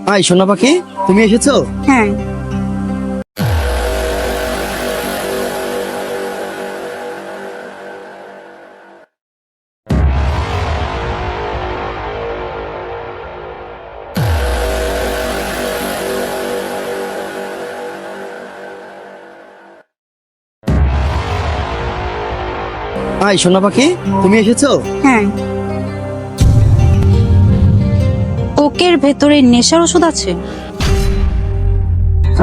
High সোনা পাখি, তুমি এসেছো? হ্যাঁ। হাই সোনা পাখি, তুমি এসেছো? হ্যাঁ। কোকের ভেতরে নেশার ওষুধ আছে?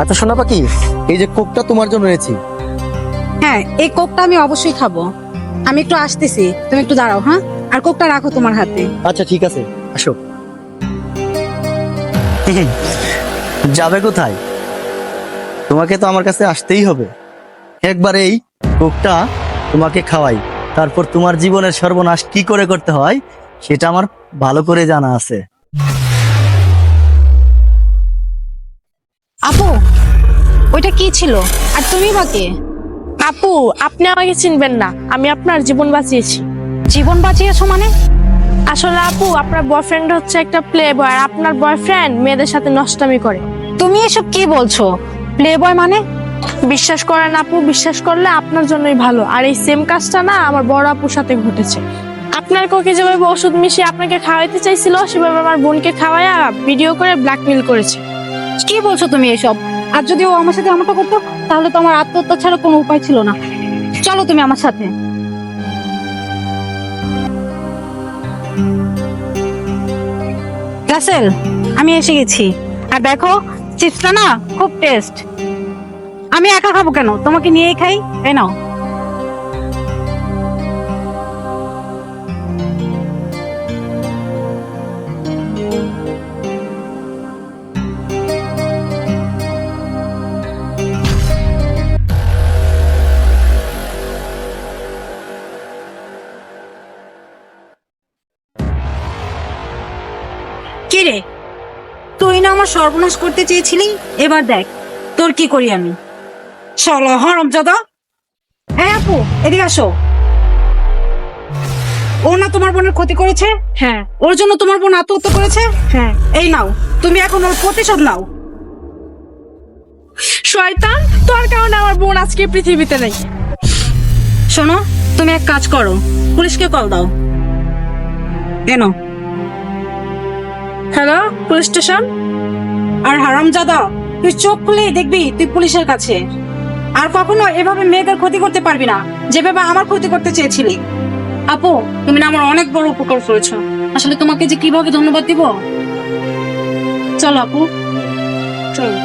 আচ্ছা সোনা পাখি, এই যে কোকটা তোমার জন্য এনেছি। হ্যাঁ, এই কোকটা আমি অবশ্যই খাবো। আমি একটু আসতেছি, তুমি একটু দাঁড়াও। হ্যাঁ, আর কোকটা রাখো তোমার হাতে। আচ্ছা ঠিক আছে, আসো। যাবে কোথায়? তোমাকে তো আমার কাছে আসতেই হবে। একবার এই কোকটা তোমাকে খাওয়াই, তারপর তোমার জীবনের সর্বনাশ কি করে করতে হয় সেটা আমার ভালো করে জানা আছে। আপু, ওইটা কি ছিল? আর তুমি বা কে? আপু, আপনি আমাকে চিনবেন না, আমি আপনার জীবন বাঁচিয়েছি। জীবন বাঁচিয়েছো মানে? আসলে আপু, আপনার বয়ফ্রেন্ড হচ্ছে একটা প্লে বয়, আর আপনার বয়ফ্রেন্ড মেয়েদের সাথে নষ্টামি করে। তুমি এসব কি বলছো? প্লে বয় মানে? বিশ্বাস করেন আপু, বিশ্বাস করলে আপনার জন্যই ভালো। আর এই সেম কাজটা না আমার বড় আপুর সাথে ঘটেছে। আপনার কোকে যেভাবে ওষুধ মিশিয়ে আপনাকে খাওয়াইতে চাইছিল, সেভাবে আমার বোনকে খাওয়াইয়া ভিডিও করে ব্ল্যাকমেল করেছে। কি বলছো তুমি এসব? আর যদি ও আমার সাথে এমনটা করতো, তাহলে তো আমার আত্মহত্যা ছাড়া কোনো উপায় ছিল না। চলো তুমি আমার সাথে। রাসেল, আমি এসে গেছি। আর দেখো, চিপসটা না খুব টেস্ট। আমি একা খাবো কেন, তোমাকে নিয়েই খাই। এই নাও। কি রে, তুই না আমার সর্বনাশ করতে চেয়েছিলি? এবার দেখ তোর কি করি আমি। চলো হারামজাদা। হ্যাঁ আপু, এদিকে আসো। ও না তোমার বোনের ক্ষতি করেছে? হ্যাঁ। ওর জন্য তোমার বোন আত্মহত্যা করেছে? হ্যাঁ। এই নাও, তুমি এখন ওর প্রতিশোধ নাও। শয়তান, তোর কারণে আমার বোন আজকে পৃথিবীতে নেই। শোনো, তুমি এক কাজ করো, পুলিশকে কল দাও। কেন? Hello, police station. আর হারামজাদা, তুই চোখ খুলেই দেখবি তুই পুলিশের কাছে। আর কখনো এভাবে মেয়েদের ক্ষতি করতে পারবি না, যেভাবে আমার ক্ষতি করতে চেয়েছিলি। আপু, তুমি না আমার অনেক বড় উপকার করেছো। আসলে তোমাকে যে কিভাবে ধন্যবাদ দিব। চলো আপু, চলো।